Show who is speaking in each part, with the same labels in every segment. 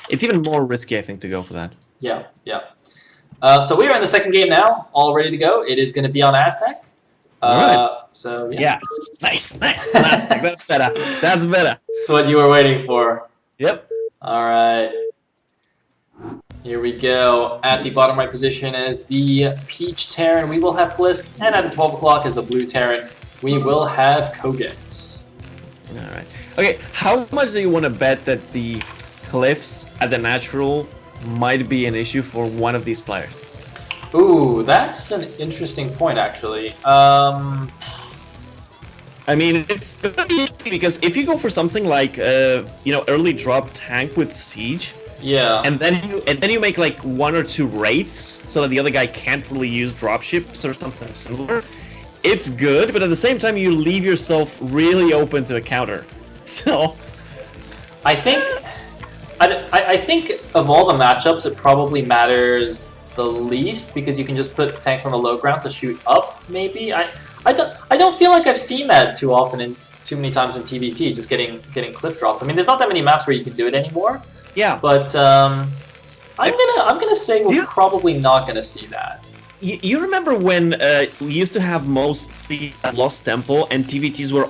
Speaker 1: it's even more risky, I think, to go for that.
Speaker 2: Yeah, yeah. So we are in the second game now, all ready to go. It is going to be on Aztec.
Speaker 1: All right.
Speaker 2: So yeah.
Speaker 1: Yeah. Nice. Fantastic. That's better. That's better.
Speaker 2: That's what you were waiting for.
Speaker 1: Yep.
Speaker 2: All right. Here we go. At the bottom right position is the Peach Terran. We will have Flisk. And at the 12 o'clock is the Blue Terran. We will have Koget.
Speaker 1: All right. Okay, how much do you want to bet that the cliffs at the natural might be an issue for one of these players?
Speaker 2: Ooh, that's an interesting point, actually.
Speaker 1: I mean, it's gonna be because if you go for something like early drop tank with siege,
Speaker 2: yeah,
Speaker 1: and then you make like 1 or 2 wraiths so that the other guy can't really use dropships or something similar, it's good. But at the same time, you leave yourself really open to a counter. So,
Speaker 2: I think I think of all the matchups, it probably matters the least because you can just put tanks on the low ground to shoot up. Maybe I don't feel like I've seen that too often in too many times in TVT. Just getting cliff dropped. I mean, there's not that many maps where you can do it anymore.
Speaker 1: yeah.
Speaker 2: But I'm gonna say we're probably not gonna see that.
Speaker 1: You remember when we used to have mostly Lost Temple and TVTs were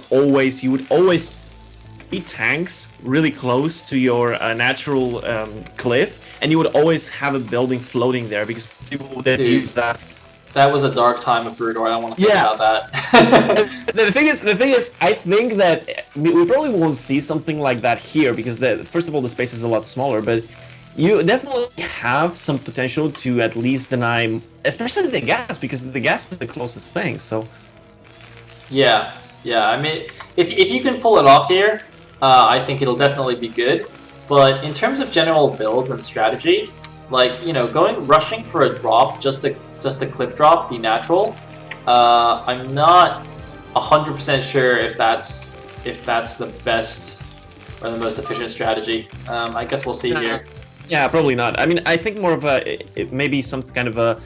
Speaker 1: you would always feed tanks really close to your natural cliff, and you would always have a building floating there because people would use that.
Speaker 2: That was a dark time of Brewdor. I don't want to think about that.
Speaker 1: the thing is, I think that we probably won't see something like that here because first of all, the space is a lot smaller, but you definitely have some potential to at least deny, especially the gas, because the gas is the closest thing. So,
Speaker 2: yeah. I mean, if you can pull it off here, I think it'll definitely be good. But in terms of general builds and strategy, like rushing for a drop just to cliff drop the natural, I'm not 100% sure if that's the best or the most efficient strategy. I guess we'll see here.
Speaker 1: Yeah, probably not. I mean, I think more of maybe some kind of a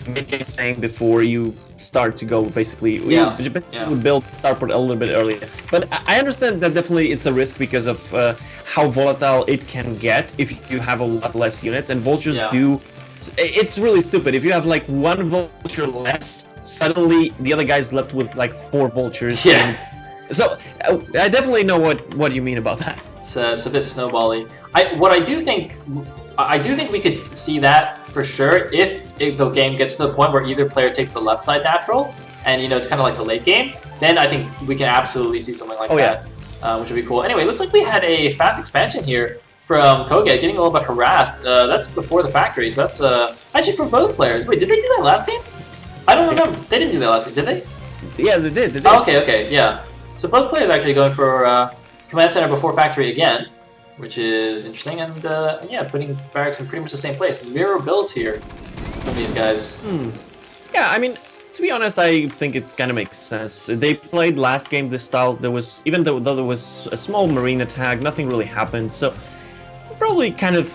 Speaker 1: mid-game thing before you start to go. Basically, you would build starport a little bit earlier. But I understand that definitely it's a risk because of how volatile it can get if you have a lot less units, and vultures do. It's really stupid if you have like 1 vulture less. Suddenly, the other guy's left with like 4 vultures.
Speaker 2: Yeah.
Speaker 1: So I definitely know what you mean about that.
Speaker 2: It's a bit snowbally. I do think we could see that for sure if the game gets to the point where either player takes the left side natural, and it's kind of like the late game. Then I think we can absolutely see something like that, which would be cool. Anyway, looks like we had a fast expansion here from Koget, getting a little bit harassed. That's before the factory, so that's actually for both players. Wait, did they do that last game? I don't remember. They didn't do that last game, did they?
Speaker 1: Yeah, they did.
Speaker 2: Oh, okay, yeah. So both players actually going for Command Center before Factory again, which is interesting, and yeah, putting barracks in pretty much the same place. Mirror builds here from these guys.
Speaker 1: Yeah, I mean, to be honest, I think it kind of makes sense. They played last game this style. There was, even though there was a small marine attack, nothing really happened. So probably kind of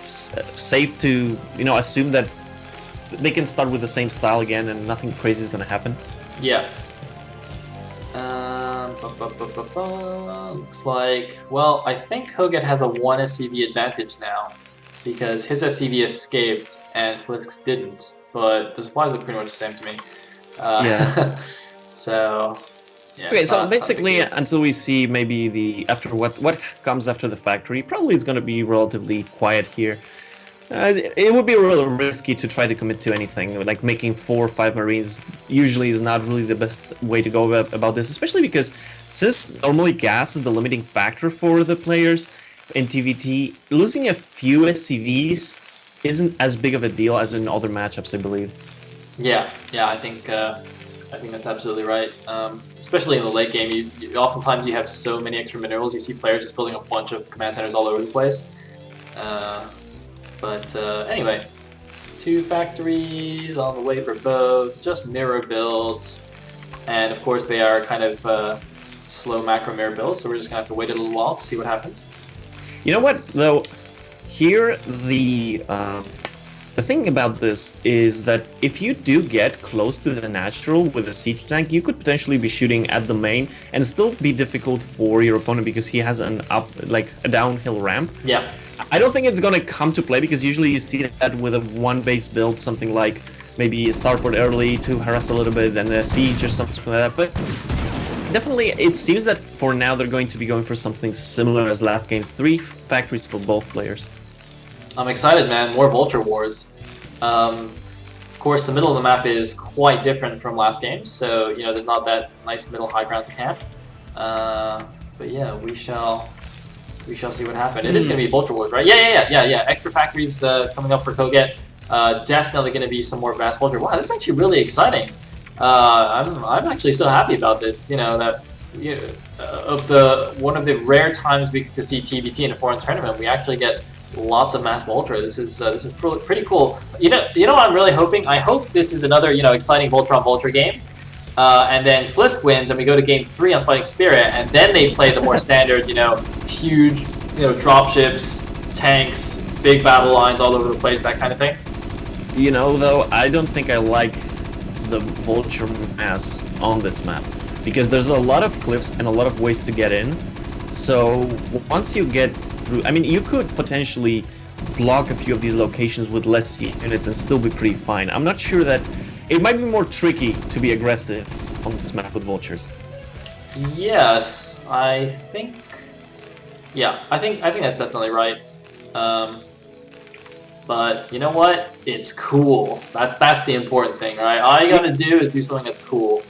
Speaker 1: safe to assume that they can start with the same style again and nothing crazy is gonna happen.
Speaker 2: Yeah. Looks like, well, I think Koget has a 1 SCV advantage now because his SCV escaped and Flisk's didn't, but the supplies look pretty much the same to me.
Speaker 1: Yeah.
Speaker 2: So, yeah.
Speaker 1: Okay, so basically, until we see maybe what comes after the factory, probably it's going to be relatively quiet here. It would be really risky to try to commit to anything. Like making 4 or 5 marines usually is not really the best way to go about this, especially because since normally gas is the limiting factor for the players in TVT, losing a few SCVs isn't as big of a deal as in other matchups, I believe.
Speaker 2: Yeah, I think that's absolutely right. Especially in the late game, oftentimes you have so many extra minerals. You see players just building a bunch of command centers all over the place. But anyway, 2 factories on the way for both, just mirror builds. And of course they are kind of slow macro mirror builds, so we're just going to have to wait a little while to see what happens.
Speaker 1: You know what, though? Here, the thing about this is that if you do get close to the natural with a siege tank, you could potentially be shooting at the main and still be difficult for your opponent because he has a downhill ramp.
Speaker 2: Yeah.
Speaker 1: I don't think it's gonna come to play because usually you see that with a one base build, something like maybe a starport early to harass a little bit, then a siege or something like that. But definitely, it seems that for now they're going to be going for something similar as last game. 3 factories for both players.
Speaker 2: I'm excited, man. More Vulture Wars. Of course, the middle of the map is quite different from last game, so you know there's not that nice middle high ground to camp. But yeah, we shall see what happens. It is going to be Vulture Wars, right? Yeah. Extra factories coming up for Koget. Definitely going to be some more Vast Vulture. Wow, this is actually really exciting. I'm actually so happy about this. You know that one of the rare times we get to see TBT in a foreign tournament, we actually get lots of mass Vulture. This is pretty cool. You know what I'm really hoping? I hope this is another exciting Vulture on Vulture game. And then Flisk wins, and we go to Game 3 on Fighting Spirit, and then they play the more standard, huge, dropships, tanks, big battle lines all over the place, that kind of thing.
Speaker 1: Though, I don't think I like the Vulture mass on this map, because there's a lot of cliffs and a lot of ways to get in. So once you get through, I mean, you could potentially block a few of these locations with less units and still be pretty fine. I'm not sure that it might be more tricky to be aggressive on this map with vultures.
Speaker 2: Yes, I think that's definitely right. But you know what? It's cool. That's the important thing, right? All you gotta do is do something that's cool.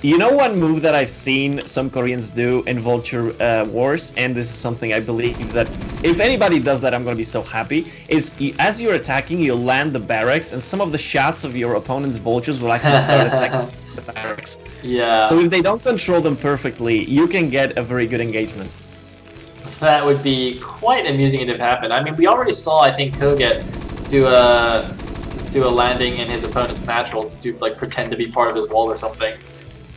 Speaker 1: You know one move that I've seen some Koreans do in Vulture Wars, and this is something I believe that if anybody does that, I'm going to be so happy, is as you're attacking, you land the barracks, and some of the shots of your opponent's Vultures will actually start attacking the barracks.
Speaker 2: Yeah.
Speaker 1: So if they don't control them perfectly, you can get a very good engagement.
Speaker 2: That would be quite amusing if it happened. I mean, we already saw, I think, Koget do a landing in his opponent's natural to pretend to be part of his wall or something.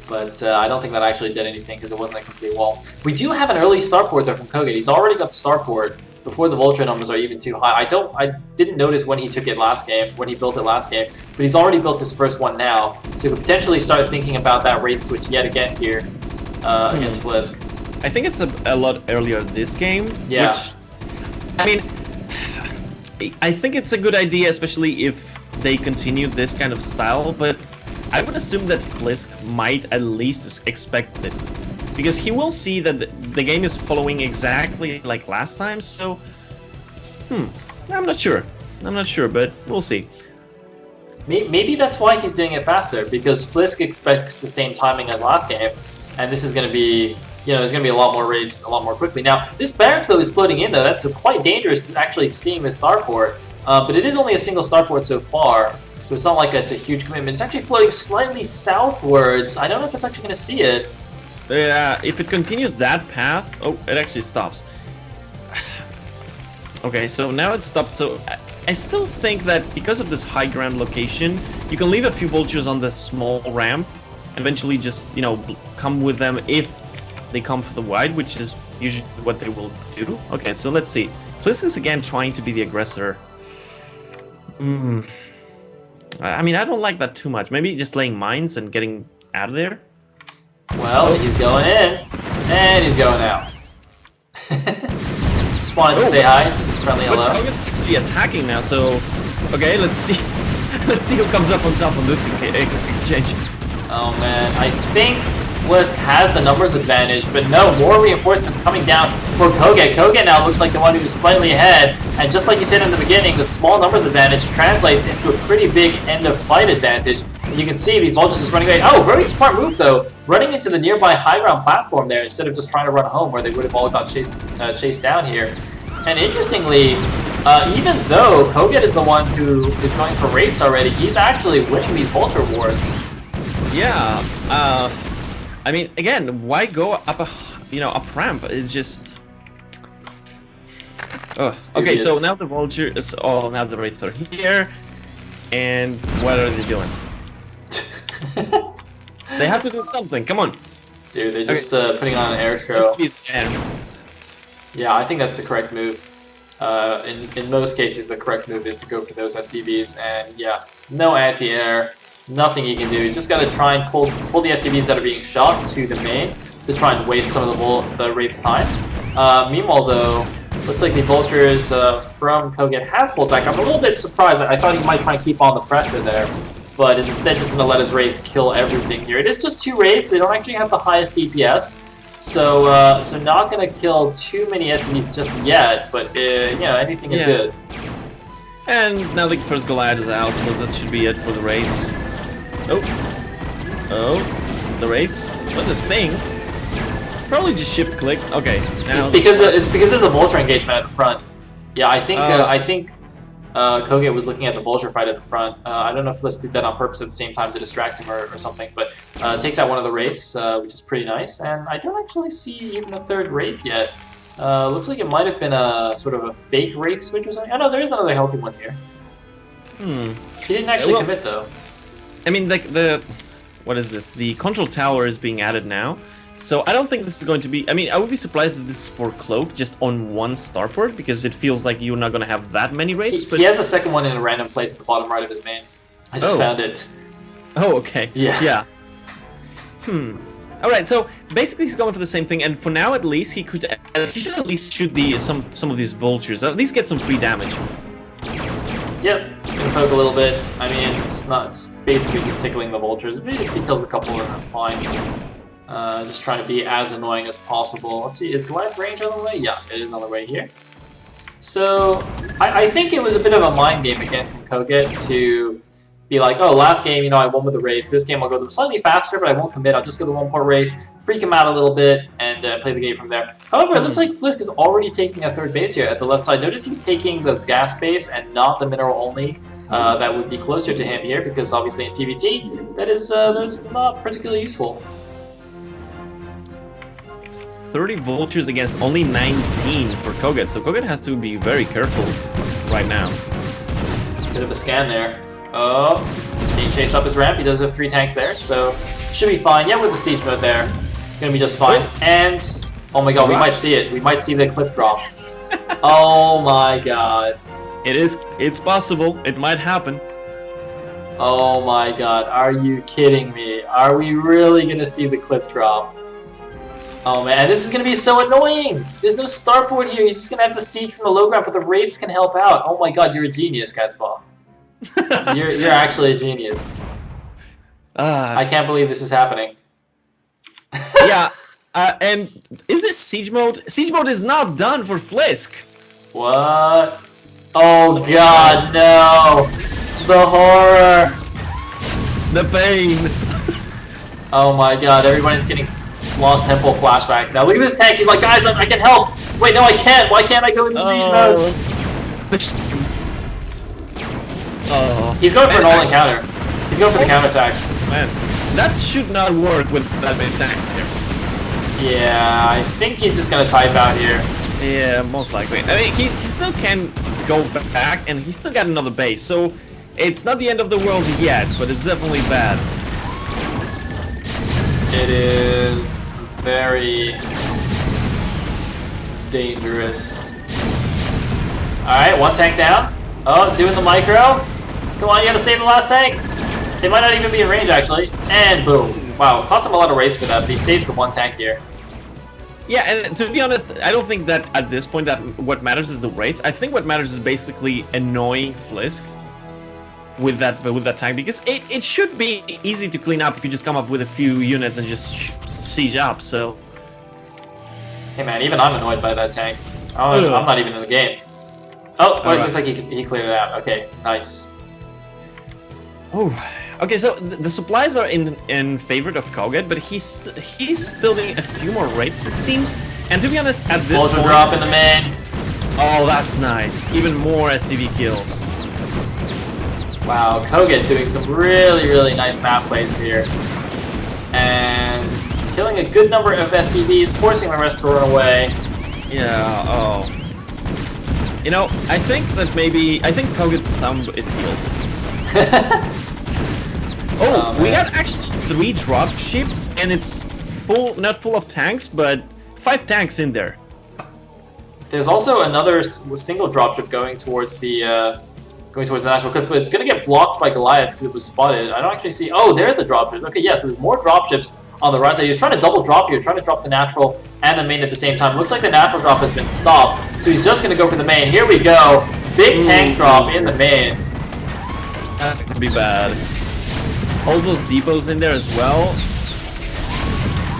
Speaker 2: But I don't think that actually did anything because it wasn't a complete wall. We do have an early starport though from Koget. He's already got the starport before the Vulture numbers are even too high. I didn't notice when he took it last game, when he built it last game, but he's already built his first one now. So he could potentially start thinking about that rate switch yet again here against Flisk.
Speaker 1: I think it's a lot earlier this game.
Speaker 2: Yeah.
Speaker 1: Which, I mean, I think it's a good idea, especially if they continue this kind of style, but I would assume that Flisk might at least expect it, because he will see that the game is following exactly like last time, so I'm not sure, but we'll see.
Speaker 2: Maybe that's why he's doing it faster, because Flisk expects the same timing as last game, and this is going to be, there's going to be a lot more raids a lot more quickly. Now, this barracks though is floating in though, that's quite dangerous to actually seeing the starport, but it is only a single starport so far. So it's not like it's a huge commitment. It's actually floating slightly southwards. I don't know if it's actually going to see it.
Speaker 1: Yeah, if it continues that path... Oh, it actually stops. Okay, so now it's stopped. So I still think that because of this high ground location, you can leave a few vultures on the small ramp and eventually just, come with them if they come for the wide, which is usually what they will do. Okay, so let's see. Flisk is again trying to be the aggressor. I mean, I don't like that too much. Maybe just laying mines and getting out of there?
Speaker 2: Well, he's going in, and he's going out. Just wanted to say hi, just a friendly hello.
Speaker 1: But it's actually attacking now, so... Okay, let's see. Let's see who comes up on top on this exchange.
Speaker 2: Oh man, I think Flisk has the numbers advantage, but no, more reinforcements coming down for Koget. Koget now looks like the one who's slightly ahead, and just like you said in the beginning, the small numbers advantage translates into a pretty big end of fight advantage. And you can see these vultures just running away. Oh, very smart move though, running into the nearby high ground platform there instead of just trying to run home where they would have all got chased down here. And interestingly, even though Koget is the one who is going for raids already, he's actually winning these vulture wars.
Speaker 1: Yeah, I mean, again, why go up up ramp? It's just... Oh, okay, so now the vulture is... Oh, now the raids are here. And what are they doing? They have to do something, come on.
Speaker 2: Dude, they're just putting on an air show. Yeah, I think that's the correct move. In most cases, the correct move is to go for those SCVs, and yeah, no anti-air, nothing you can do. You just gotta try and pull the SCVs that are being shot to the main to try and waste some of the raid's time. Meanwhile, though, Looks like the vultures from Koget have pulled back. I'm a little bit surprised. I thought he might try and keep on the pressure there, but is instead just going to let his raids kill everything here. It is just 2 raids. They don't actually have the highest DPS, so so not going to kill too many SCVs just yet, but you know, anything is good.
Speaker 1: And now the first Goliath is out, so that should be it for the raids. Oh, the raids. What this thing? Probably just shift click. Okay. Now
Speaker 2: it's because there's a vulture engagement at the front. Yeah, I think Koget was looking at the vulture fight at the front. I don't know if Flisk did that on purpose at the same time to distract him or something, but takes out one of the wraiths, which is pretty nice. And I don't actually see even a third wraith yet. Looks like it might have been a sort of a fake wraith switch or something. Oh no, there is another healthy one here. He didn't actually commit though.
Speaker 1: I mean, like what is this? The control tower is being added now. So I don't think this is going to be... I mean, I would be surprised if this is for Cloak, just on one starport, because it feels like you're not going to have that many raids.
Speaker 2: He has a second one in a random place at the bottom right of his main. I just found it.
Speaker 1: Oh, okay.
Speaker 2: Yeah.
Speaker 1: Alright, so basically he's going for the same thing, and for now at least, he should at least shoot some of these vultures, at least get some free damage.
Speaker 2: Yep, just gonna poke a little bit. I mean, it's basically just tickling the vultures. But if he kills a couple, then that's fine. Just trying to be as annoying as possible. Let's see, is Goliath range on the way? Yeah, it is on the way here. So, I think it was a bit of a mind game again from Koget to be like, oh, last game, you know, I won with the raids. This game I'll go slightly faster, but I won't commit. I'll just go the 1-port raid, freak him out a little bit, and play the game from there. However, it looks like Flisk is already taking a third base here at the left side. Notice he's taking the gas base and not the mineral only. That would be closer to him here, because obviously in TVT, that is not particularly useful.
Speaker 1: 30 vultures against only 19 for Koget, so Koget has to be very careful right now.
Speaker 2: Bit of a scan there. Oh, being chased up his ramp. He does have 3 tanks there, so should be fine. Yeah, with the siege mode there, gonna be just fine. And oh my god, we might see it. We might see the cliff drop. Oh my god.
Speaker 1: It's possible. It might happen.
Speaker 2: Oh my god, are you kidding me? Are we really gonna see the cliff drop? Oh man, this is gonna be so annoying! There's no starport here, he's just gonna have to siege from the low ground, but the raids can help out. Oh my god, you're a genius, Catspaw. You're actually a genius. I can't believe this is happening.
Speaker 1: Yeah, and is this siege mode? Siege mode is not done for Flisk.
Speaker 2: What? Oh god, no! The horror!
Speaker 1: The pain!
Speaker 2: Oh my god, everybody's getting Lost Temple flashbacks now. Look at this tank, he's like, guys, I can help! Wait, no I can't! Why can't I go into siege mode? He's going for an all-in counter. He's going for the counterattack.
Speaker 1: Man, that should not work with that many tanks here.
Speaker 2: Yeah, I think he's just gonna type out here.
Speaker 1: Yeah, most likely. I mean, he still can go back, and he's still got another base, so it's not the end of the world yet, but it's definitely bad.
Speaker 2: It is very dangerous. Alright, 1 tank down. Oh, doing the micro. Come on, you gotta save the last tank. They might not even be in range, actually. And boom. Wow, cost him a lot of raids for that, but he saves the 1 tank here.
Speaker 1: Yeah, and to be honest, I don't think that at this point that what matters is the raids. I think what matters is basically annoying Flisk with that tank, because it should be easy to clean up if you just come up with a few units and just siege up, so...
Speaker 2: Hey man, even I'm annoyed by that tank. I'm not even in the game. Oh, wait, looks like he cleared it out. Okay, nice.
Speaker 1: Oh, okay, so the supplies are in favor of Koget, but he's building a few more raids, it seems. And to be honest, at this point...
Speaker 2: drop in the main.
Speaker 1: Oh, that's nice. Even more SCV kills.
Speaker 2: Wow, Koget doing some really, really nice map plays here. And he's killing a good number of SCVs, forcing the rest to run away.
Speaker 1: Yeah, oh. You know, I think Koget's thumb is healed. We got actually 3 drop ships, and it's not full of tanks, but 5 tanks in there.
Speaker 2: There's also another single dropship going towards the National Cliff, but it's going to get blocked by Goliaths because it was spotted. I don't actually see... Oh, there are the dropships. Okay, yes, so there's more dropships on the right side. He was trying to double drop here, trying to drop the natural and the main at the same time. Looks like the natural drop has been stopped, so he's just going to go for the main. Here we go. Big tank drop in the main.
Speaker 1: That's going to be bad. All those depots in there as well.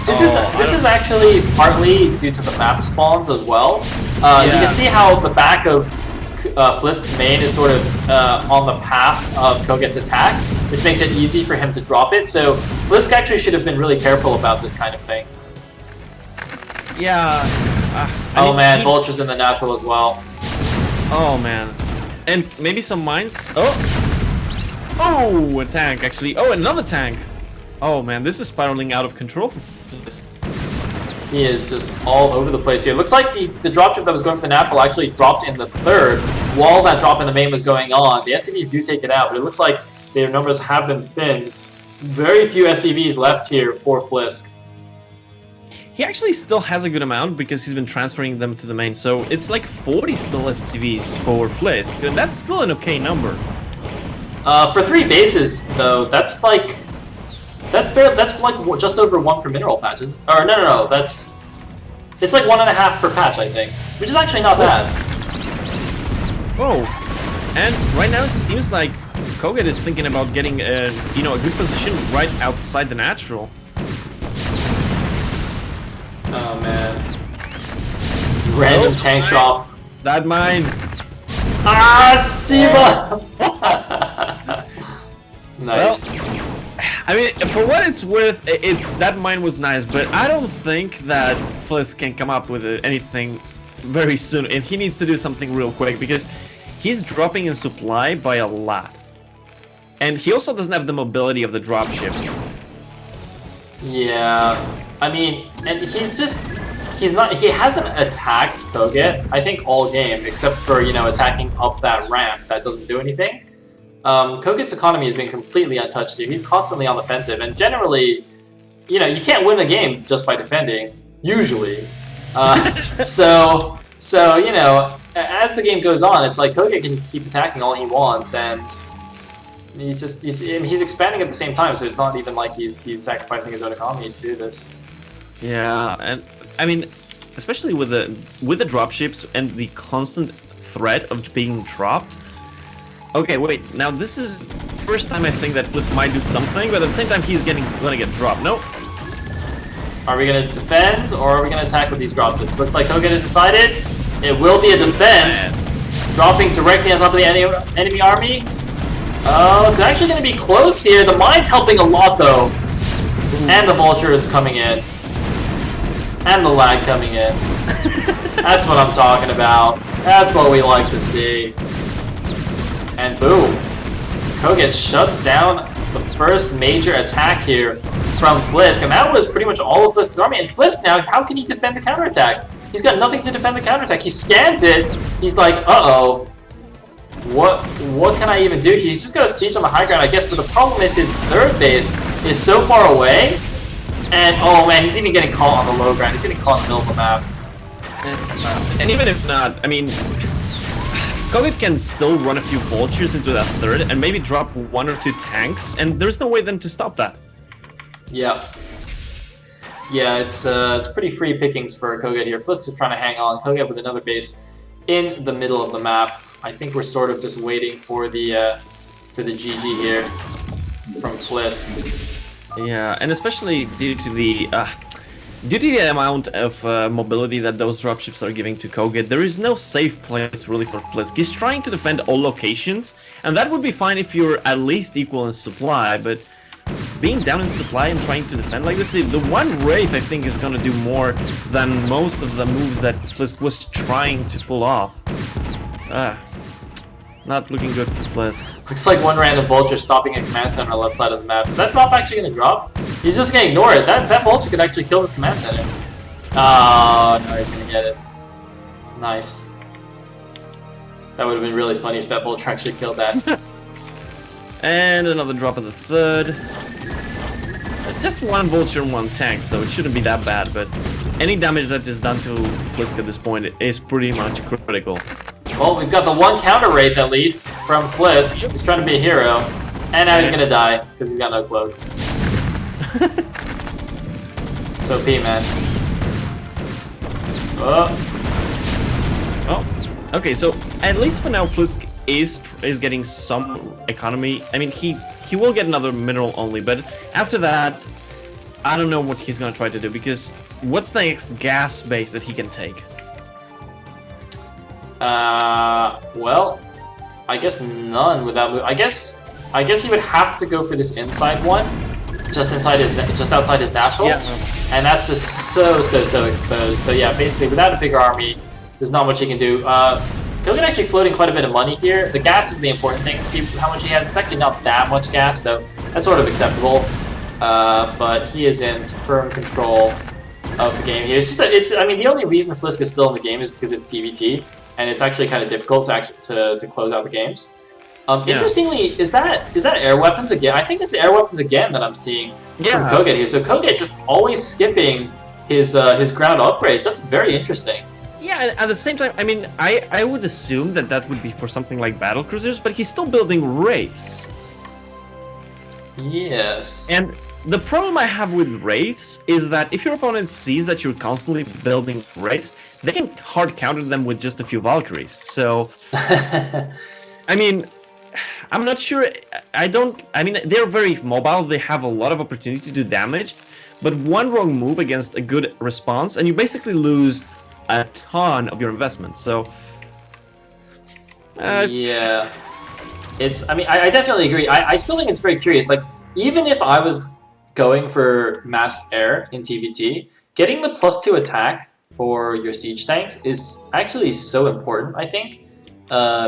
Speaker 2: This is actually partly due to the map spawns as well. You can see how the back of Flisk's main is sort of on the path of Koget's attack, which makes it easy for him to drop it. So Flisk actually should have been really careful about this kind of thing.
Speaker 1: Yeah.
Speaker 2: Oh man, Vulture's in the natural as well.
Speaker 1: Oh man. And maybe some mines. Oh, a tank actually. Oh, another tank. Oh man, this is spiraling out of control for Flisk.
Speaker 2: He is just all over the place here. Looks like the dropship that was going for the natural actually dropped in the third while that drop in the main was going on. The SCVs do take it out, but it looks like their numbers have been thinned. Very few SCVs left here for Flisk.
Speaker 1: He actually still has a good amount because he's been transferring them to the main, so it's like 40 still SCVs for Flisk, and that's still an okay number.
Speaker 2: For 3 bases, though, that's like just over 1 per mineral patch. Or no, it's like 1.5 per patch, I think, which is actually not bad.
Speaker 1: Oh, and right now it seems like Koget is thinking about getting a good position right outside the natural.
Speaker 2: Oh man, random tank drop.
Speaker 1: That mine.
Speaker 2: Ah, Siba. Nice.
Speaker 1: Well, I mean, for what it's worth, that mine was nice, but I don't think that Flisk can come up with anything very soon, and he needs to do something real quick because he's dropping in supply by a lot, and he also doesn't have the mobility of the dropships.
Speaker 2: Yeah, I mean, and he hasn't attacked Koget, I think, all game, except for, attacking up that ramp that doesn't do anything. Koget's economy has been completely untouched here. He's constantly on the offensive, and generally, you can't win a game just by defending, usually. So, as the game goes on, it's like Koget can just keep attacking all he wants, and he's expanding at the same time, so it's not even like he's sacrificing his own economy to do this.
Speaker 1: Yeah, and I mean, especially with the dropships and the constant threat of being dropped. Okay, wait, now this is first time I think that Flisk might do something, but at the same time he's gonna get dropped. Nope.
Speaker 2: Are we gonna defend, or are we gonna attack with these dropships? Looks like Koget has decided it will be a defense, dropping directly on top of the enemy army. Oh, it's actually gonna be close here. The mine's helping a lot though. And the Vulture is coming in. And the lag coming in. That's what I'm talking about. That's what we like to see. And boom, Koget shuts down the first major attack here from Flisk, and that was pretty much all of Flisk's army. And Flisk now, how can he defend the counterattack? He's got nothing to defend the counterattack. He scans it. He's like, uh-oh, what can I even do? He's just got a siege on the high ground, I guess. But the problem is his third base is so far away, and oh man, he's even getting caught on the low ground. He's getting caught in the middle of the map.
Speaker 1: And even if not, I mean, Koget can still run a few vultures into that third and maybe drop 1 or 2 tanks, and there's no way then to stop that.
Speaker 2: Yeah. Yeah, it's pretty free pickings for Koget here. Flisk is trying to hang on. Koget with another base in the middle of the map. I think we're sort of just waiting for the GG here from Flisk.
Speaker 1: Yeah, and especially due to the amount of mobility that those dropships are giving to Koget, there is no safe place really for Flisk. He's trying to defend all locations, and that would be fine if you're at least equal in supply, but being down in supply and trying to defend like this, the one Wraith I think is gonna do more than most of the moves that Flisk was trying to pull off. Not looking good for Flisk.
Speaker 2: Looks like one random Vulture stopping a command center on the left side of the map. Is that drop actually gonna drop? He's just gonna ignore it. That Vulture could actually kill this command center. Oh, no, he's gonna get it. Nice. That would have been really funny if that Vulture actually killed that.
Speaker 1: And another drop of the third. It's just 1 Vulture and 1 tank, so it shouldn't be that bad, but any damage that is done to Flisk at this point is pretty much critical.
Speaker 2: Well, we've got the 1 counter Wraith at least from Flisk. He's trying to be a hero. And now he's gonna die, because he's got no cloak. OP, man. Oh.
Speaker 1: Oh, okay. So at least for now, Flisk is getting some economy. I mean, he will get another mineral only, but after that, I don't know what he's gonna try to do because what's the next gas base that he can take?
Speaker 2: Well, I guess none without move. I guess he would have to go for this inside one, just outside his natural,
Speaker 1: Yeah.
Speaker 2: and that's just so exposed. So yeah, basically without a bigger army, there's not much he can do. Koget actually floating quite a bit of money here. The gas is the important thing. See how much he has. It's actually not that much gas, so that's sort of acceptable. But he is in firm control of the game here. It's just that I mean, the only reason Flisk is still in the game is because it's TVT, and it's actually kind of difficult to close out the games. Interestingly, is that air weapons again? I think it's air weapons again that I'm seeing from Koget here. So Koget just always skipping his ground upgrades. That's very interesting.
Speaker 1: Yeah, and at the same time, I mean, I would assume that would be for something like battle cruisers, but he's still building wraiths.
Speaker 2: Yes.
Speaker 1: And the problem I have with wraiths is that if your opponent sees that you're constantly building wraiths, they can hard counter them with just a few Valkyries. So, I mean, I'm not sure. I mean, they're very mobile. They have a lot of opportunity to do damage, but one wrong move against a good response, and you basically lose a ton of your investment. So,
Speaker 2: yeah, I mean, I definitely agree. I still think it's very curious. Like, even if I was going for mass air in TVT, getting the +2 attack for your siege tanks is actually so important, I think.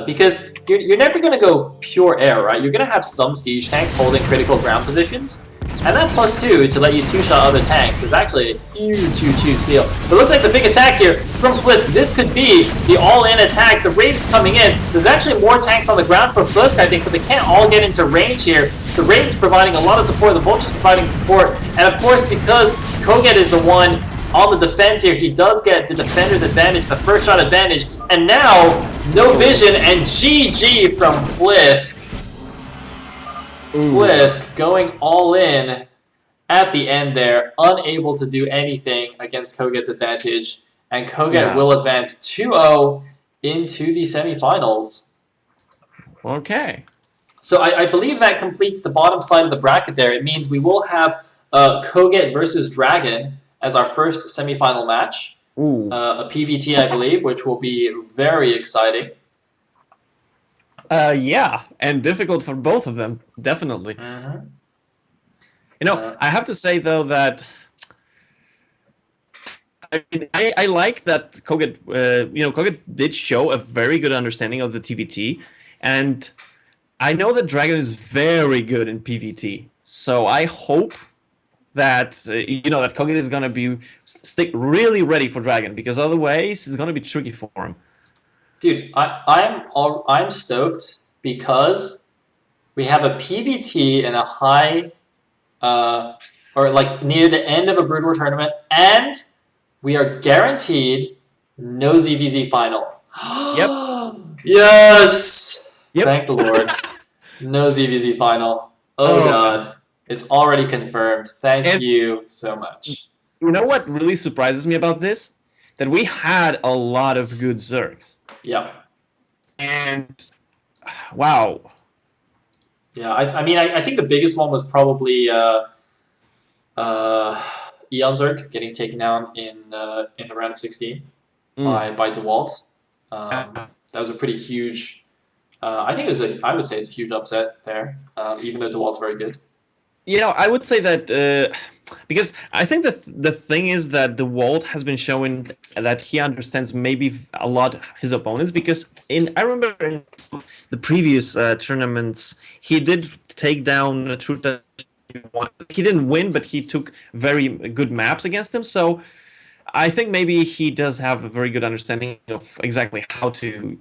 Speaker 2: Because you're never going to go pure air, right? You're going to have some siege tanks holding critical ground positions. And that +2 to let you two-shot other tanks is actually a huge deal. But it looks like the big attack here from Flisk. This could be the all-in attack. The Wraiths coming in. There's actually more tanks on the ground for Flisk, I think, but they can't all get into range here. The Wraiths providing a lot of support. The Vultures providing support. And of course, because Koget is the one on the defense here, he does get the defender's advantage, the first shot advantage. And now, no vision and GG from Flisk. Flisk going all in at the end there, unable to do anything against Koget's advantage, and Koget will advance 2-0 into the semifinals.
Speaker 1: Okay.
Speaker 2: So I believe that completes the bottom side of the bracket there. It means we will have Koget versus Dragon as our first semifinal match. A PVT, I believe, which will be very exciting.
Speaker 1: Yeah, and difficult for both of them, definitely. You know, I have to say though that I like that Koget, Koget did show a very good understanding of the TVT, and I know that Dragon is very good in PVT. So I hope that that Koget is gonna be stick really ready for Dragon, because otherwise it's gonna be tricky for him.
Speaker 2: Dude, I'm stoked because we have a PVT in a high, or like near the end of a Brood War tournament, and we are guaranteed no ZVZ final.
Speaker 1: Yep.
Speaker 2: Yes.
Speaker 1: Yep.
Speaker 2: Thank the Lord. No ZVZ final. Oh God, it's already confirmed. Thank you so much.
Speaker 1: You know what really surprises me about this? That we had a lot of good Zergs.
Speaker 2: Yep.
Speaker 1: And wow.
Speaker 2: Yeah, I mean, I think the biggest one was probably Eon Zerg getting taken down in the round of 16 by DeWalt. That was a pretty huge. I think I would say it's a huge upset there, even though DeWalt's very good.
Speaker 1: You know, I would say that because I think that the thing is that DeWalt has been showing that he understands maybe a lot his opponents, because I remember in the previous tournaments he did take down Truth. He didn't win, but he took very good maps against him. So I think maybe he does have a very good understanding of exactly how to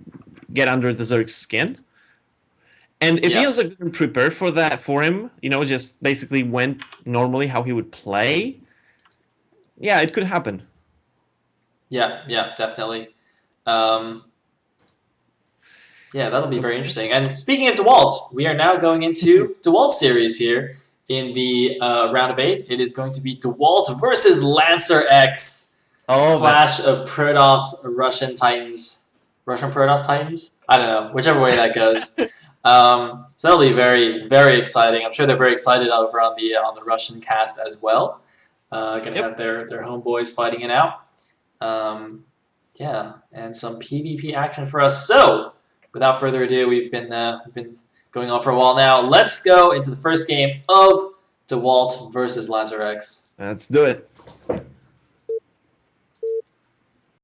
Speaker 1: get under the Zerg's skin. And if he also didn't prepare for him, just basically went normally how he would play, yeah, it could happen.
Speaker 2: Yeah, definitely. Yeah, that'll be very interesting. And speaking of DeWalt, we are now going into DeWalt series here in the round of 8. It is going to be DeWalt versus Lancer X.
Speaker 1: Oh,
Speaker 2: Clash of Protoss Russian Titans. Russian Protoss Titans? I don't know. Whichever way that goes. So that'll be very, very exciting. I'm sure they're very excited over on the Russian cast as well. Gonna have their homeboys fighting it out. Yeah, and some PvP action for us. So, without further ado, we've been going on for a while now. Let's go into the first game of DeWalt versus Lancer X.
Speaker 1: let's do it.